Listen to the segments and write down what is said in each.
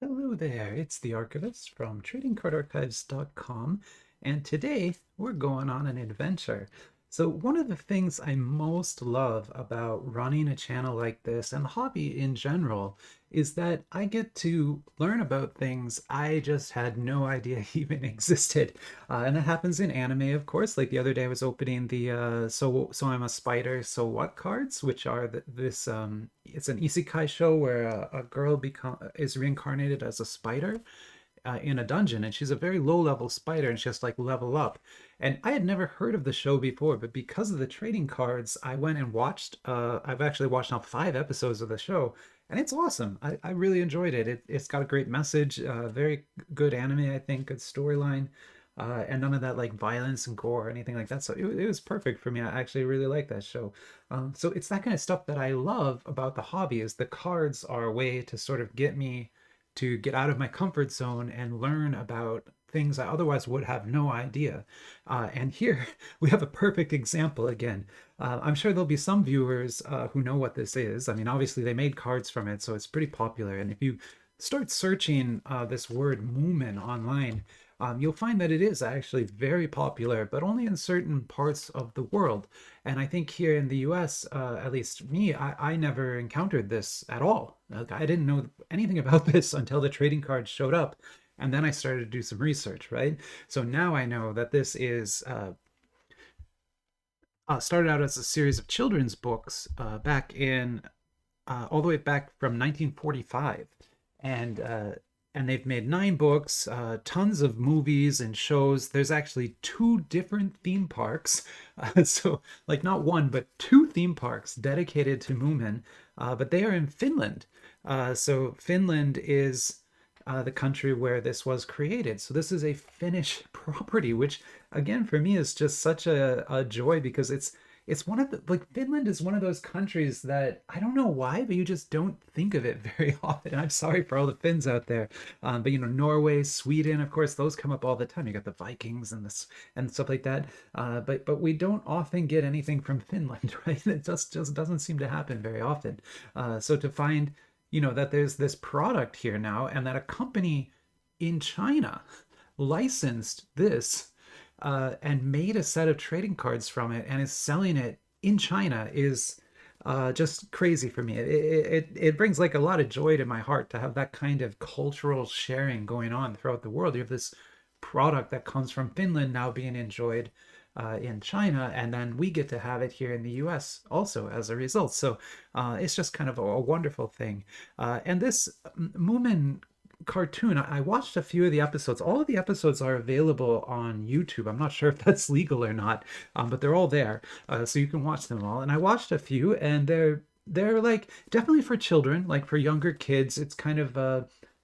Hello there, it's the Archivist from tradingcardarchives.com, and today we're going on an adventure. So one of the things I most love about running a channel like this and the hobby in general is that I get to learn about things I just had no idea even existed. And that happens in anime, of course. Like the other day I was opening the So I'm a Spider, So What cards, which are this it's an isekai show where a girl is reincarnated as a spider in a dungeon, and she's a very low level spider, and she has to like level up. And I had never heard of the show before, but because of the trading cards, I went and watched. I've actually watched now 5 episodes of the show, and it's awesome. I really enjoyed it. It's got a great message, very good anime, I think, good storyline. And none of that like violence and gore or anything like that. So it was perfect for me. I actually really like that show. So it's that kind of stuff that I love about the hobby is the cards are a way to sort of get me to get out of my comfort zone and learn about things I otherwise would have no idea. And here we have a perfect example again. I'm sure there'll be some viewers who know what this is. I mean, obviously they made cards from it, so it's pretty popular. And if you start searching this word Moomin online, you'll find that it is actually very popular, but only in certain parts of the world. And I think here in the US, at least me, I never encountered this at all. Like, I didn't know anything about this until the trading cards showed up. And then I started to do some research, right? So now I know that this is started out as a series of children's books back in all the way back from 1945, and they've made 9 books, tons of movies and shows. There's actually 2 different theme parks, so like not one but 2 theme parks dedicated to Moomin, but they are in Finland. So Finland is the country where this was created. So this is a Finnish property, which again for me is just such a joy because it's one of the like Finland is one of those countries that I don't know why, but you just don't think of it very often. I'm sorry for all the Finns out there, but Norway, Sweden, of course, those come up all the time. You got the Vikings and this and stuff like that, but we don't often get anything from Finland, right? It just doesn't seem to happen very often. So to find that there's this product here now and that a company in China licensed this and made a set of trading cards from it and is selling it in China is just crazy for me. It brings like a lot of joy to my heart to have that kind of cultural sharing going on throughout the world. You have this product that comes from Finland now being enjoyed in China, and then we get to have it here in the US also as a result. So it's just kind of a wonderful thing. And this Moomin cartoon, I watched a few of the episodes. All of the episodes are available on YouTube. I'm not sure if that's legal or not, but they're all there, so you can watch them all. And I watched a few, and they're like definitely for children, like for younger kids. It's kind of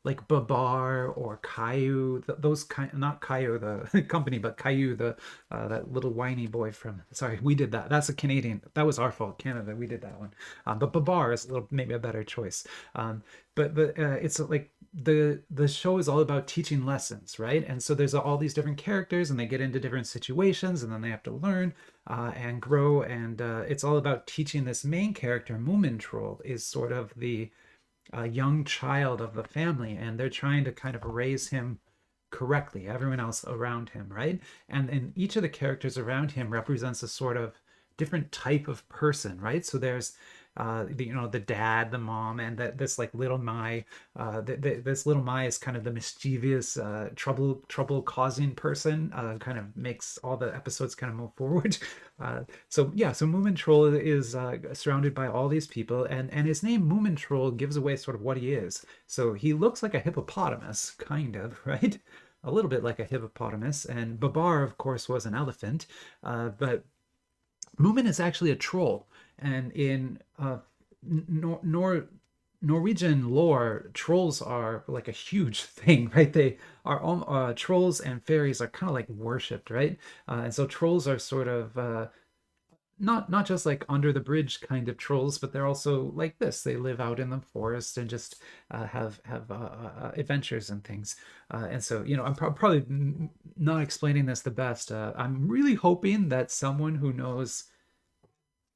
like Babar or Caillou, those kind, not Caillou the company, but Caillou the that little whiny boy from. Sorry, we did that. That's a Canadian. That was our fault, Canada. We did that one. But Babar is a little maybe a better choice. But it's like the show is all about teaching lessons, right? And so there's all these different characters, and they get into different situations, and then they have to learn and grow. And it's all about teaching this main character, Moomin Troll, is sort of the young child of the family, and they're trying to kind of raise him correctly, everyone else around him, right? And each of the characters around him represents a sort of different type of person, right? So there's the dad, the mom, and this like little Mai. This little Mai is kind of the mischievous, trouble causing person. Kind of makes all the episodes kind of move forward. So yeah, so Moomin Troll is surrounded by all these people, and his name Moomin Troll gives away sort of what he is. So he looks like a hippopotamus, kind of, right? A little bit like a hippopotamus, and Babar, of course, was an elephant, but Moomin is actually a troll, and in Nor- Nor- Norwegian lore, trolls are like a huge thing, right? They are trolls and fairies are kind of like worshipped, right? And so trolls are sort of not just like under the bridge kind of trolls, but they're also like this. They live out in the forest and just have adventures and things. And so I'm probably not explaining this the best. I'm really hoping that someone who knows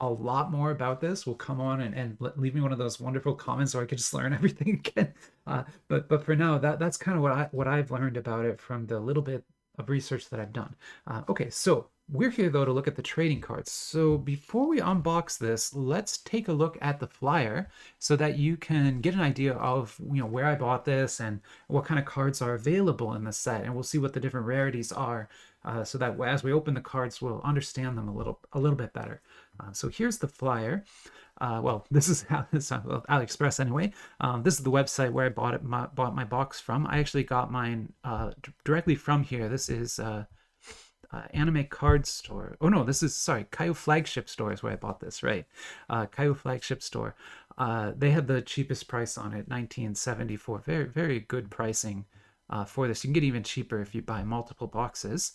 a lot more about this will come on and leave me one of those wonderful comments so I could just learn everything again. But for now, that's kind of what I've learned about it from the little bit of research that I've done. Okay, so we're here though to look at the trading cards. So before we unbox this, let's take a look at the flyer so that you can get an idea of where I bought this and what kind of cards are available in the set, and we'll see what the different rarities are, so that as we open the cards, we'll understand them a little bit better. So here's the flyer. Well, this is AliExpress anyway. This is the website where I bought my box from. I actually got mine directly from here. This is Anime Card Store. Oh no, this is, sorry, Caillou Flagship Store is where I bought this, right? Caillou Flagship Store. They had the cheapest price on it, $19.74. Very, very good pricing for this. You can get even cheaper if you buy multiple boxes.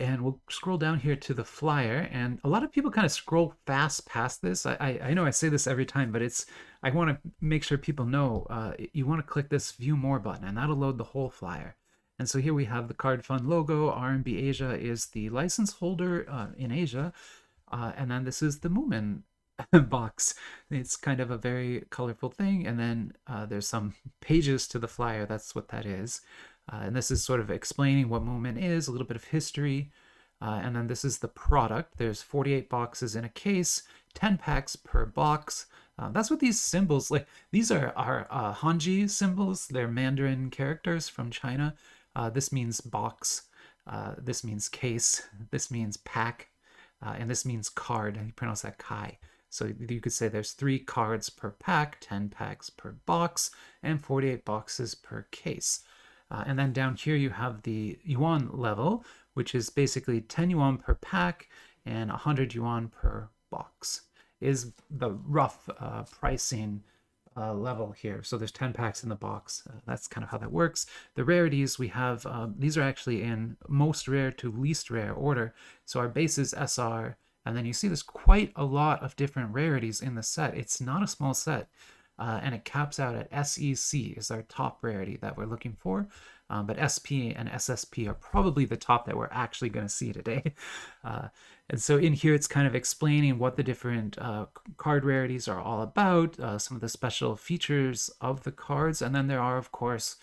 And we'll scroll down here to the flyer, and a lot of people kind of scroll fast past this. I know I say this every time, but I want to make sure people know you want to click this View More button, and that'll load the whole flyer. And so here we have the Card.Fun logo. RMB Asia is the license holder in Asia, and then this is the Moomin box. It's kind of a very colorful thing, and then there's some pages to the flyer. That's what that is. And this is sort of explaining what Moomin is, a little bit of history. And then this is the product. There's 48 boxes in a case, 10 packs per box. That's what these symbols, like these are Hanji symbols. They're Mandarin characters from China. This means box. This means case. This means pack. And this means card. You pronounce that kai. So you could say there's 3 cards per pack, 10 packs per box, and 48 boxes per case. And then down here you have the yuan level, which is basically 10 yuan per pack and 100 yuan per box is the rough pricing level here. So there's 10 packs in the box. That's kind of how that works. The rarities we have, these are actually in most rare to least rare order. So our base is SR, and then you see there's quite a lot of different rarities in the set. It's not a small set. And it caps out at SEC is our top rarity that we're looking for. But SP and SSP are probably the top that we're actually going to see today. And so in here, it's kind of explaining what the different card rarities are all about, some of the special features of the cards. And then there are, of course,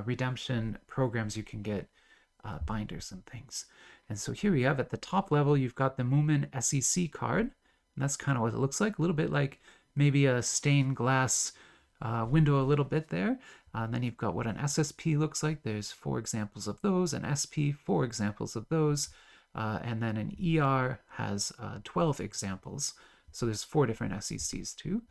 redemption programs you can get, binders and things. And so here we have at the top level, you've got the Moomin SEC card. And that's kind of what it looks like, a little bit like maybe a stained glass window a little bit there. And then you've got what an SSP looks like. There's 4 examples of those, an SP, 4 examples of those, and then an ER has 12 examples. So there's 4 different SECs too.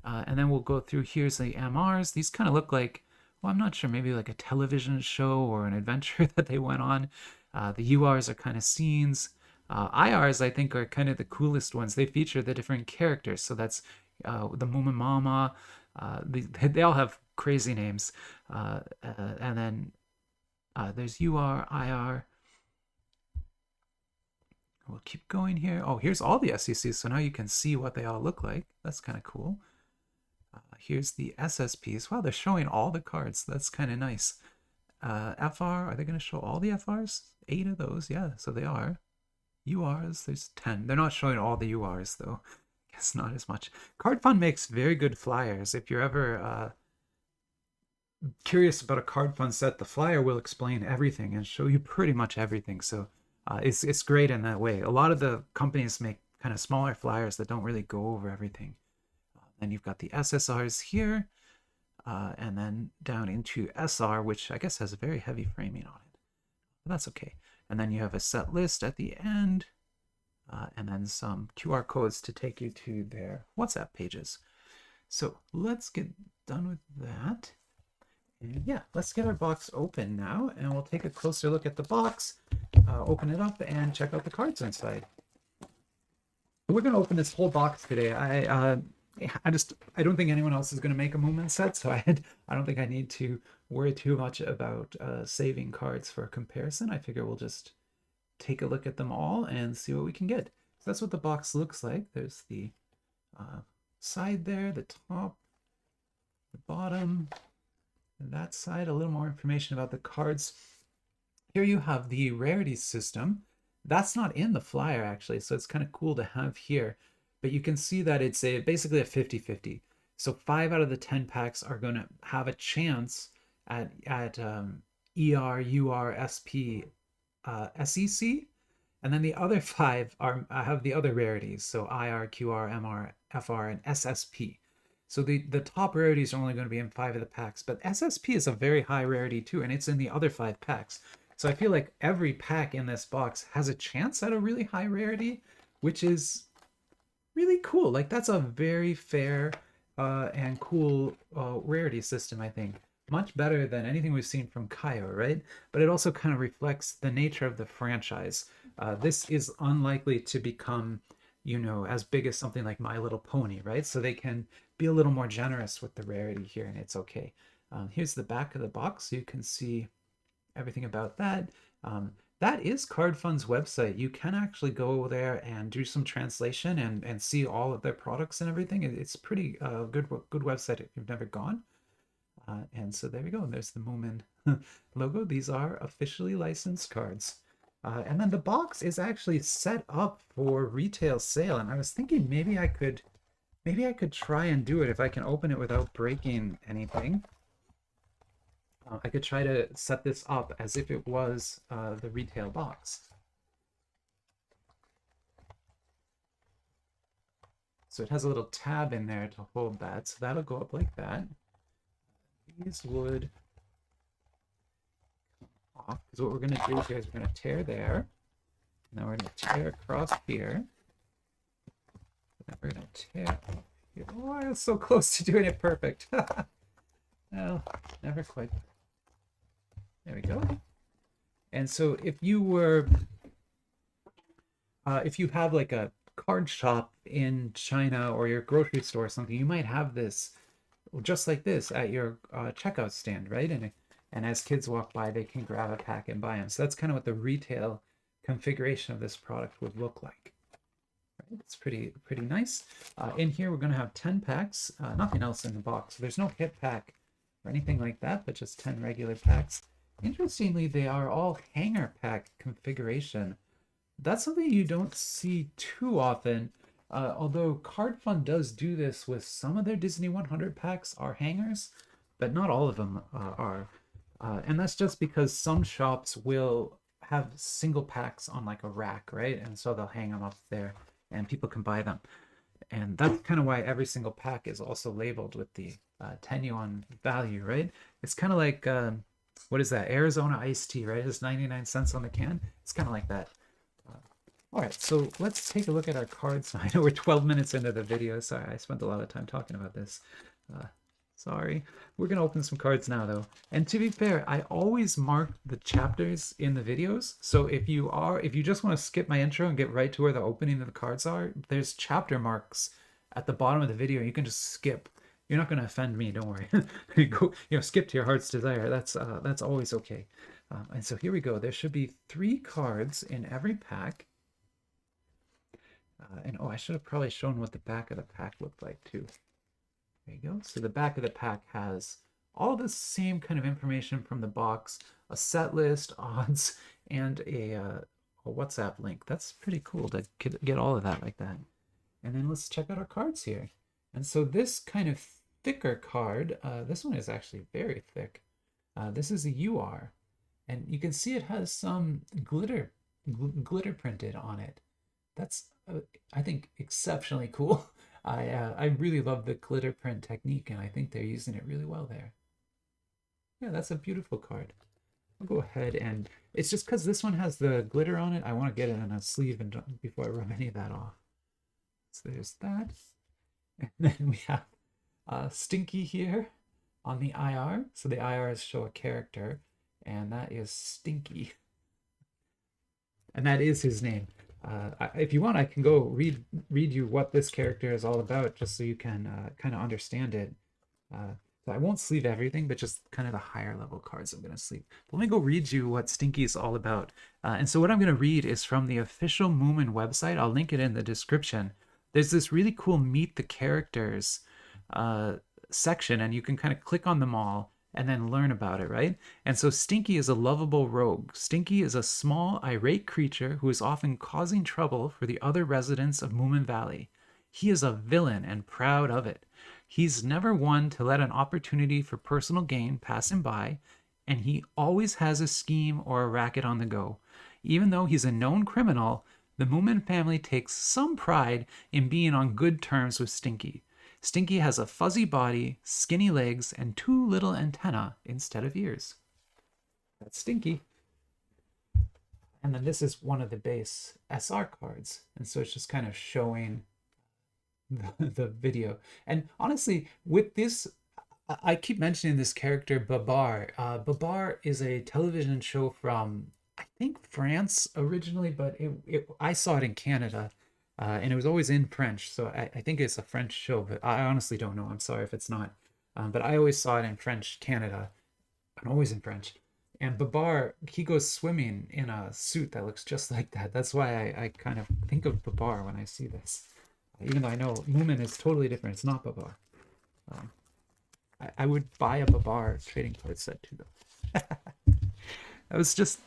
And then we'll go through, here's the MRs. These kind of look like, well, I'm not sure, maybe like a television show or an adventure that they went on. The URs are kind of scenes. IRs, I think, are kind of the coolest ones. They feature the different characters. So that's the Moomin Mama. They all have crazy names. And then there's UR, IR. We'll keep going here. Oh, here's all the SECs. So now you can see what they all look like. That's kind of cool. Here's the SSPs. Wow, they're showing all the cards. That's kind of nice. FR, are they going to show all the FRs? 8 of those, yeah, so they are. URs, there's 10. They're not showing all the URs, though. I guess not as much. Card.Fun makes very good flyers. If you're ever curious about a Card.Fun set, the flyer will explain everything and show you pretty much everything. So it's great in that way. A lot of the companies make kind of smaller flyers that don't really go over everything. Then you've got the SSRs here, and then down into SR, which I guess has a very heavy framing on it. But that's okay. And then you have a set list at the end, and then some QR codes to take you to their WhatsApp pages. So let's get done with that. And yeah, let's get our box open now, and we'll take a closer look at the box, open it up, and check out the cards inside. We're going to open this whole box today. I don't think anyone else is going to make a Moomin set, so I don't think I need to worry too much about saving cards for a comparison. I figure we'll just take a look at them all and see what we can get. So that's what the box looks like. There's the side there, the top, the bottom, and that side, a little more information about the cards. Here you have the rarity system. That's not in the flyer actually, so it's kind of cool to have here. But you can see that it's basically a 50-50. So 5 out of the 10 packs are going to have a chance at ER, UR, SP, SEC, and then the other five are have the other rarities, so IR, QR, MR, FR, and SSP. So the top rarities are only going to be in 5 of the packs, but SSP is a very high rarity too, and it's in the other 5 packs. So I feel like every pack in this box has a chance at a really high rarity, which is really cool. Like that's a very fair and cool rarity system, I think. Much better than anything we've seen from Kaio, right? But it also kind of reflects the nature of the franchise. This is unlikely to become, as big as something like My Little Pony, right? So they can be a little more generous with the rarity here, and it's okay. Here's the back of the box, so you can see everything about that. That is Card.Fun's website. You can actually go there and do some translation and see all of their products and everything. It's pretty good website if you've never gone. And so there we go. There's the Moomin logo. These are officially licensed cards. And then the box is actually set up for retail sale. And I was thinking maybe I could try and do it if I can open it without breaking anything. I could try to set this up as if it was the retail box. So it has a little tab in there to hold that. So that'll go up like that. These would come off. Because what we're going to do here is we're going to tear there. And then we're going to tear across here. And then we're going to tear up here. Oh, I was so close to doing it perfect. No, never quite. There we go. And so if you have like a card shop in China or your grocery store or something, you might have this just like this at your checkout stand, right? And as kids walk by, they can grab a pack and buy them. So that's kind of what the retail configuration of this product would look like. Right? It's pretty nice. In here, we're going to have 10 packs, nothing else in the box. There's no hit pack or anything like that, but just 10 regular packs. Interestingly, they are all hanger pack configuration. That's something you don't see too often, although Card.Fun does do this with some of their Disney 100 packs are hangers, but not all of them are. And that's just because some shops will have single packs on like a rack, right? And so they'll hang them up there and people can buy them. And that's kind of why every single pack is also labeled with the 10 yuan value, right? It's kind of like, what is that? Arizona iced tea, right? It's 99 cents on the can. It's kind of like that. All right, so let's take a look at our cards. I know we're 12 minutes into the video. Sorry, I spent a lot of time talking about this. Sorry. We're going to open some cards now, though. And to be fair, I always mark the chapters in the videos. So if you just want to skip my intro and get right to where the opening of the cards are, there's chapter marks at the bottom of the video. You can just skip. You're not going to offend me, don't worry. You go, skip to your heart's desire. That's always okay. And so here we go. There should be 3 cards in every pack. And I should have probably shown what the back of the pack looked like too. There you go. So the back of the pack has all the same kind of information from the box, a set list, odds, and a WhatsApp link. That's pretty cool to get all of that like that. And then let's check out our cards here. And so this kind of thicker card, this one is actually very thick. This is a UR, and you can see it has some glitter printed on it. That's I think exceptionally cool. I really love the glitter print technique, and I think they're using it really well there. Yeah, that's a beautiful card. I'll go ahead and it's just because this one has the glitter on it, I want to get it on a sleeve and before I rub any of that off. So there's that. And then we have Stinky here on the IR. So the IRs show a character, and that is Stinky. And that is his name. If you want, I can go read you what this character is all about, just so you can kind of understand it. So I won't sleeve everything, but just kind of the higher level cards I'm going to sleeve. Let me go read you what Stinky is all about. And so what I'm going to read is from the official Moomin website. I'll link it in the description. There's this really cool Meet the Characters section, and you can kind of click on them all and then learn about it, right? And so Stinky is a lovable rogue. Stinky is a small, irate creature who is often causing trouble for the other residents of Moomin Valley. He is a villain and proud of it. He's never one to let an opportunity for personal gain pass him by, and he always has a scheme or a racket on the go. Even though he's a known criminal, the Moomin family takes some pride in being on good terms with Stinky. Stinky has a fuzzy body, skinny legs, and two little antennae instead of ears. That's Stinky. And then this is one of the base SR cards. And so it's just kind of showing the video. And honestly, with this, I keep mentioning this character, Babar. Babar is a television show from, I think, France originally, but I saw it in Canada. And it was always in French, so I think it's a French show, but I honestly don't know. I'm sorry if it's not. But I always saw it in French Canada, and always in French. And Babar, he goes swimming in a suit that looks just like that. That's why I kind of think of Babar when I see this. Even though I know Moomin is totally different. It's not Babar. I would buy a Babar trading card set too, though. I was just,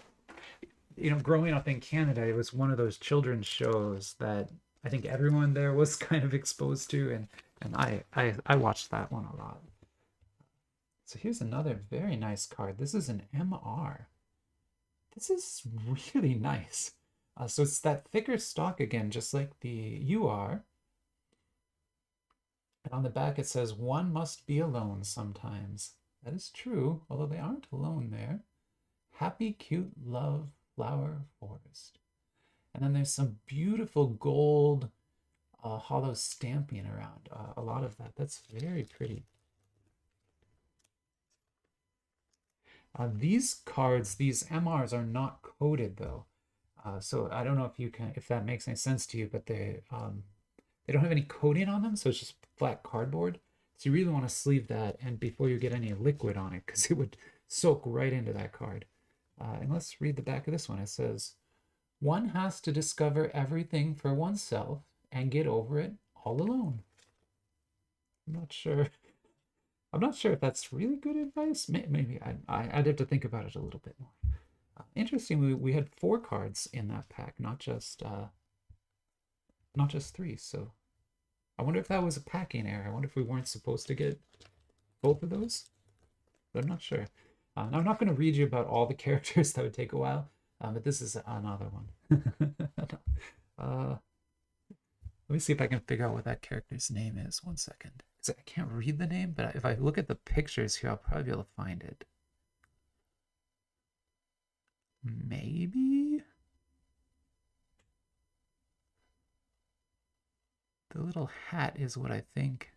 growing up in Canada, it was one of those children's shows that I think everyone there was kind of exposed to, and I watched that one a lot. So here's another very nice card. This is an MR. This is really nice. So it's that thicker stock again, just like the UR. And on the back it says, one must be alone sometimes. That is true, although they aren't alone there. Happy, cute, love, flower, forest. And then there's some beautiful gold hollow stamping around. A lot of that. That's very pretty. These cards, these MRs are not coded though. So I don't know if that makes any sense to you, but they don't have any coating on them, so it's just flat cardboard. So you really want to sleeve that and before you get any liquid on it, because it would soak right into that card. And let's read the back of this one. It says, one has to discover everything for oneself and get over it all alone. I'm not sure if that's really good advice. Maybe I'd have to think about it a little bit more. Interestingly, we had 4 cards in that pack, not just 3. So I wonder if that was a packing error. I wonder if we weren't supposed to get both of those. But I'm not sure. Now, I'm not going to read you about all the characters. That would take a while. But this is another one. Let me see if I can figure out what that character's name is. One second. I can't read the name, but if I look at the pictures here, I'll probably be able to find it. Maybe? The little hat is what I think.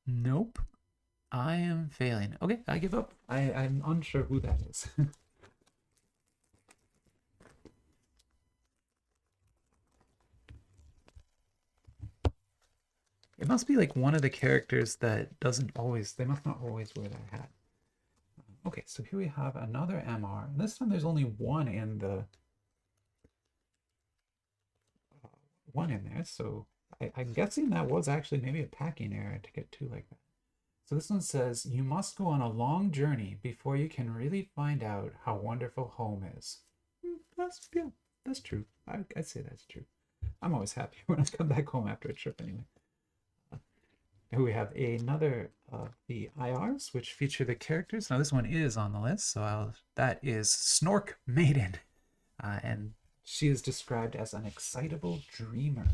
Nope. I am failing. Okay, I give up. I'm unsure who that is. It must be like one of the characters that they must not always wear that hat. Okay, so here we have another MR. And this time there's only one in the there, so I'm guessing that was actually maybe a packing error to get 2 like that. So this one says, you must go on a long journey before you can really find out how wonderful home is. That's true. I'd say that's true. I'm always happy when I come back home after a trip anyway. Here we have another of the IRs, which feature the characters. Now this one is on the list, so that is Snork Maiden. And she is described as an excitable dreamer.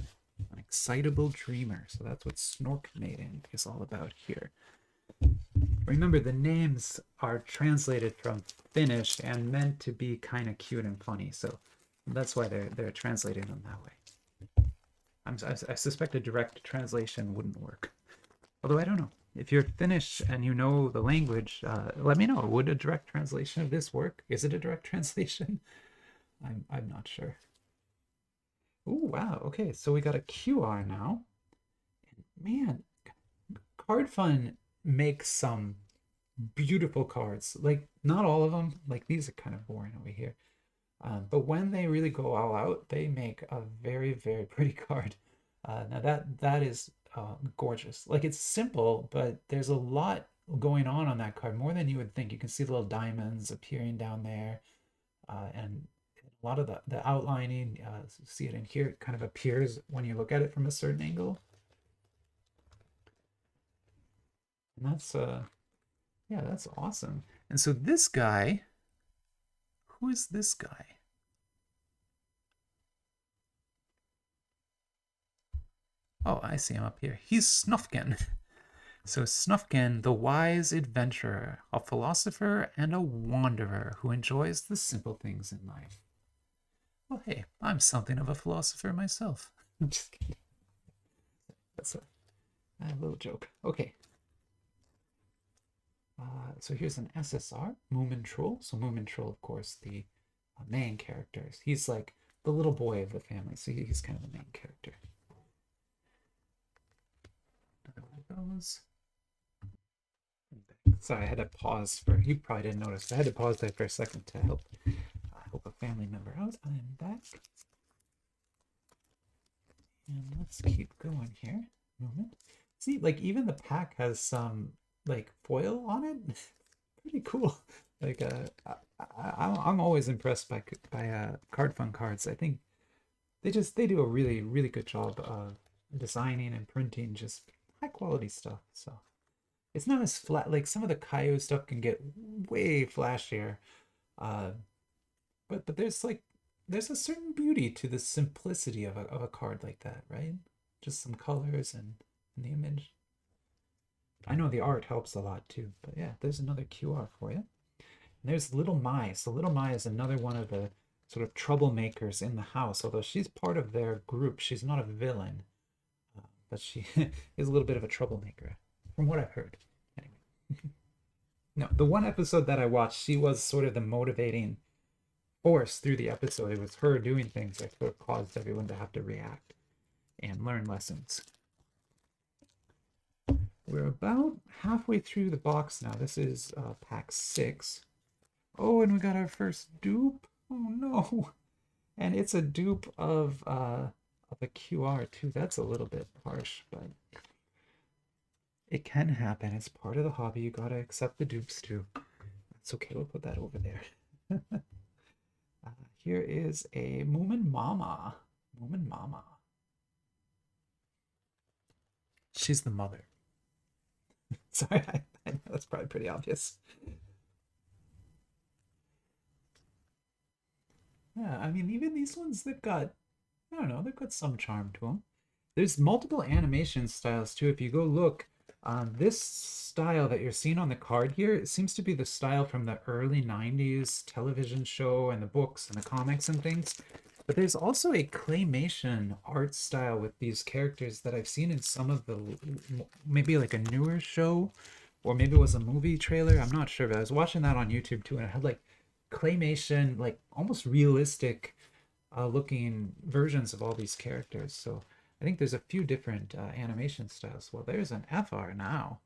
An excitable dreamer. So that's what Snork Maiden is all about here. Remember, the names are translated from Finnish and meant to be kind of cute and funny. So that's why they're translating them that way. I suspect a direct translation wouldn't work. Although I don't know. If you're Finnish and you know the language, let me know. Would a direct translation of this work? Is it a direct translation? I'm not sure. Oh, wow. Okay, so we got a QR now. And man, Card.Fun makes some beautiful cards. Like, not all of them. Like, these are kind of boring over here. But when they really go all out, they make a very, very pretty card. Now that is gorgeous. Like it's simple, but there's a lot going on that card, more than you would think. You can see the little diamonds appearing down there, and a lot of the outlining. See it in here. It kind of appears when you look at it from a certain angle, and that's yeah, that's awesome. And so this guy, who is this guy? Oh, I see him up here. He's Snufkin. So Snufkin, the wise adventurer, a philosopher and a wanderer who enjoys the simple things in life. Well, hey, I'm something of a philosopher myself. I'm just kidding. That's a little joke. Okay. So here's an SSR, Moomin Troll. So Moomin Troll, of course, the main character. He's like the little boy of the family, so he's kind of the main character. Another one of those. Sorry, I had to pause for, you probably didn't notice, but I had to pause there for a second to help a family member out. I'm back. And let's keep going here. Moment. See, like even the pack has some like foil on it. Pretty cool. Like I'm always impressed by Card.Fun cards. I think they do a really good job of designing and printing just high quality stuff. So it's not as flat. Like some of the Kaio stuff can get way flashier, but there's a certain beauty to the simplicity of a card like that, right? Just some colors and the image. I know the art helps a lot too, but yeah, there's another QR for you. And there's Little Mai. So Little Mai is another one of the sort of troublemakers in the house. Although she's part of their group, she's not a villain, but she is a little bit of a troublemaker, from what I've heard. Anyway, no, the one episode that I watched, she was sort of the motivating force through the episode. It was her doing things that sort of caused everyone to have to react and learn lessons. We're about halfway through the box now. This is pack 6. Oh, and we got our first dupe. Oh no. And it's a dupe of a QR too. That's a little bit harsh, but it can happen. It's part of the hobby. You gotta accept the dupes too. That's okay. We'll put that over there. Here is a Moomin Mama. Moomin Mama. She's the mother. Sorry, I know that's probably pretty obvious. Yeah, I mean, even these ones, they've got, I don't know, they've got some charm to them. There's multiple animation styles too. If you go look, this style that you're seeing on the card here, it seems to be the style from the early 90s television show and the books and the comics and things. But there's also a claymation art style with these characters that I've seen in some of the, maybe like a newer show, or maybe it was a movie trailer. I'm not sure, but I was watching that on YouTube too, and it had like claymation, like almost realistic looking versions of all these characters. So I think there's a few different animation styles. Well, there's an FR now.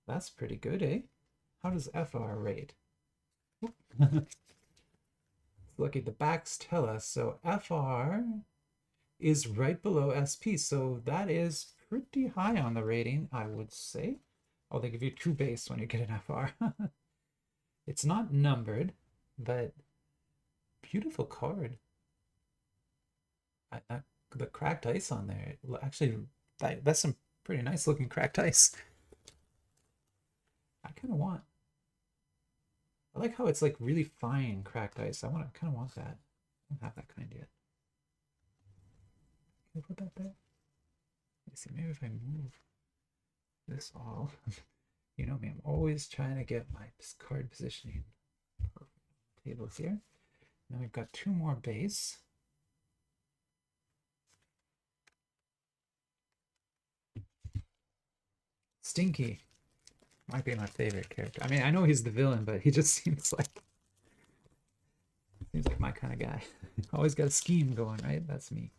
That's pretty good, eh? How does FR rate? Lucky the backs tell us. So FR is right below SP. So that is pretty high on the rating, I would say. Oh, they give you 2 base when you get an FR. It's not numbered, but beautiful card. The cracked ice on there, actually, that's some pretty nice looking cracked ice. I kind of want, I like how it's like really fine cracked ice. I kind of want that. I don't have that kind yet. Can I put that there? Let's see, maybe if I move this all. You know me, I'm always trying to get my card positioning perfect. Tables here. Now we've got 2 more base. Stinky might be my favorite character. I mean, I know he's the villain, but he just seems like my kind of guy. Always got a scheme going, right? That's me.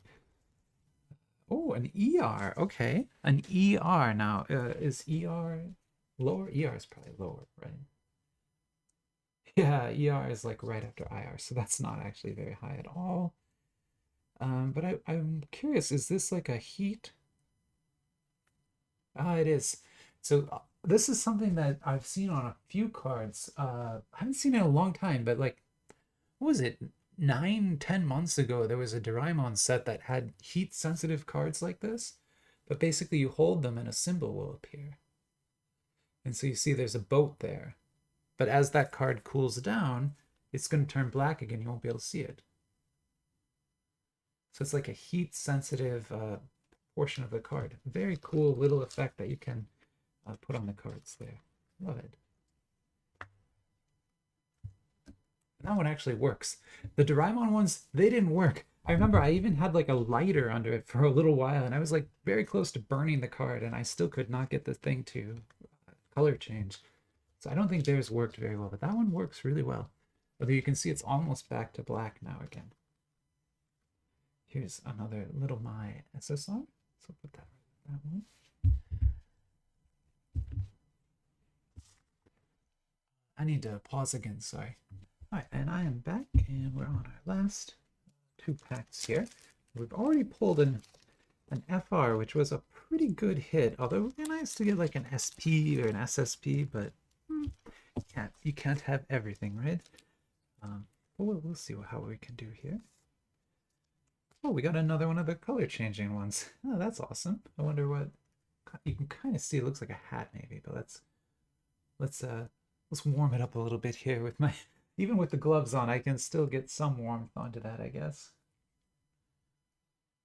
Oh, an ER. Okay, an ER. Now, is ER lower? ER is probably lower, right? Yeah, ER is like right after IR, so that's not actually very high at all. But I'm curious, is this like a heat Ah, it is. So this is something that I've seen on a few cards. I haven't seen it in a long time, but like, what was it? 9, 10 months ago, there was a Doraemon set that had heat sensitive cards like this. But basically, you hold them and a symbol will appear. And so you see there's a boat there. But as that card cools down, it's going to turn black again. You won't be able to see it. So it's like a heat sensitive portion of the card. Very cool little effect that you can put on the cards there. Love it. And that one actually works. The Doraemon ones, they didn't work. I remember I even had like a lighter under it for a little while, and I was like very close to burning the card, and I still could not get the thing to color change. So I don't think theirs worked very well, but that one works really well. Although you can see it's almost back to black now again. Here's another little my SSR. So put that one. I need to pause again, sorry. All right, and I am back, and we're on our last 2 packs here. We've already pulled an FR, which was a pretty good hit, although it would be nice to get like an SP or an SSP, but you can't have everything, right? But we'll see how we can do here. Oh, we got another one of the color changing ones. Oh, that's awesome. I wonder what you can kind of see. It looks like a hat maybe, but let's warm it up a little bit here with my even with the gloves on. I can still get some warmth onto that, I guess.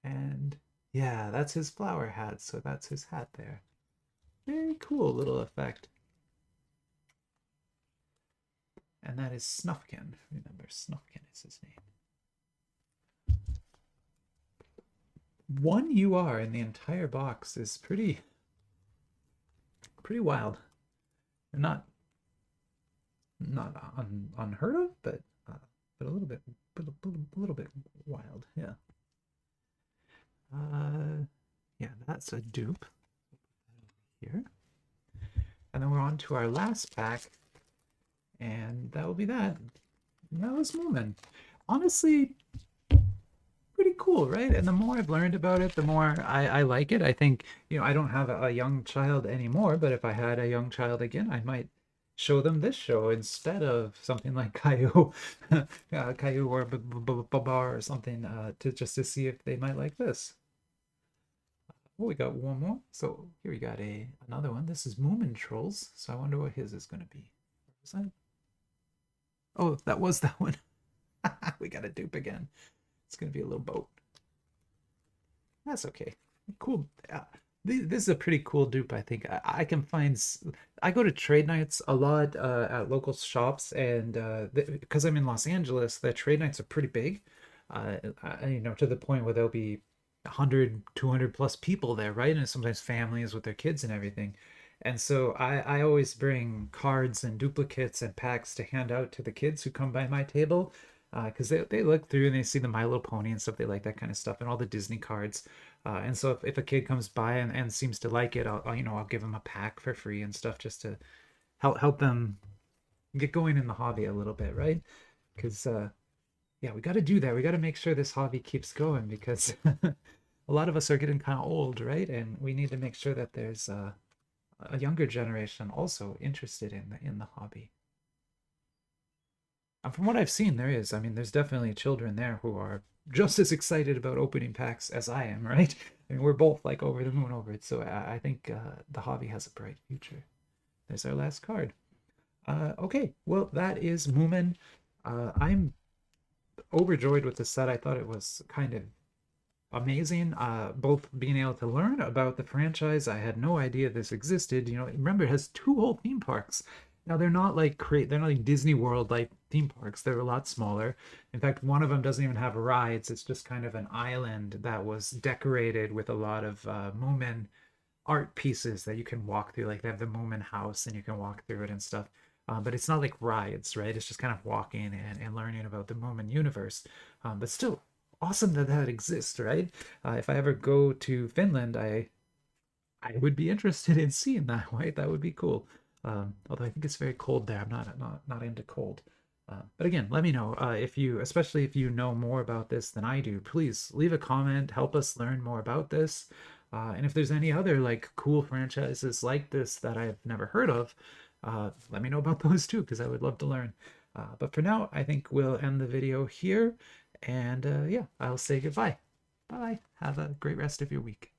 And yeah, that's his flower hat, so that's his hat there. Very cool little effect. And that is Snufkin. Remember, Snufkin is his name. 1 UR in the entire box is pretty wild. Not unheard of, but a little bit wild, yeah. Yeah, that's a dupe here. And then we're on to our last pack, and that will be that. That was Moomin. Honestly, pretty cool, right? And the more I've learned about it, the more I like it. I think, I don't have a young child anymore, but if I had a young child again, I might show them this show instead of something like Caillou, Caillou or Babar or something, to see if they might like this. Oh, we got one more. So here we got another one. This is Moomin Trolls. So I wonder what his is going to be. Was that? Oh, that was that one. We got a dupe again. It's going to be a little boat. That's okay. Cool. This is a pretty cool dupe, I think. I can find... I go to trade nights a lot at local shops, and because I'm in Los Angeles, the trade nights are pretty big. To the point where there'll be 100, 200 plus people there, right? And sometimes families with their kids and everything. And so I always bring cards and duplicates and packs to hand out to the kids who come by my table, because they look through and they see the My Little Pony and stuff. They like that kind of stuff and all the Disney cards. And so if a kid comes by and seems to like it, I'll give them a pack for free and stuff just to help them get going in the hobby a little bit, right? Because yeah, we got to do that. We got to make sure this hobby keeps going, because a lot of us are getting kind of old, right? And we need to make sure that there's a younger generation also interested in the hobby. And from what I've seen, there is. I mean, there's definitely children there who are just as excited about opening packs as I am, right? I mean, we're both like over the moon over it. So I think the hobby has a bright future. There's our last card. Okay, well, that is Moomin. I'm overjoyed with the set. I thought it was kind of amazing, both being able to learn about the franchise. I had no idea this existed. Remember, it has 2 whole theme parks. Now they're not like Disney World like theme parks. They're a lot smaller. In fact, one of them doesn't even have rides. It's just kind of an island that was decorated with a lot of Moomin art pieces that you can walk through. Like they have the Moomin house and you can walk through it and stuff. But it's not like rides, right? It's just kind of walking and learning about the Moomin universe. But still, awesome that exists, right? If I ever go to Finland, I would be interested in seeing that, right? That would be cool. Although I think it's very cold there. I'm not into cold. But again, let me know especially if you know more about this than I do. Please leave a comment. Help us learn more about this. And if there's any other like cool franchises like this that I've never heard of, let me know about those too, because I would love to learn. But for now, I think we'll end the video here. And yeah, I'll say goodbye. Bye. Have a great rest of your week.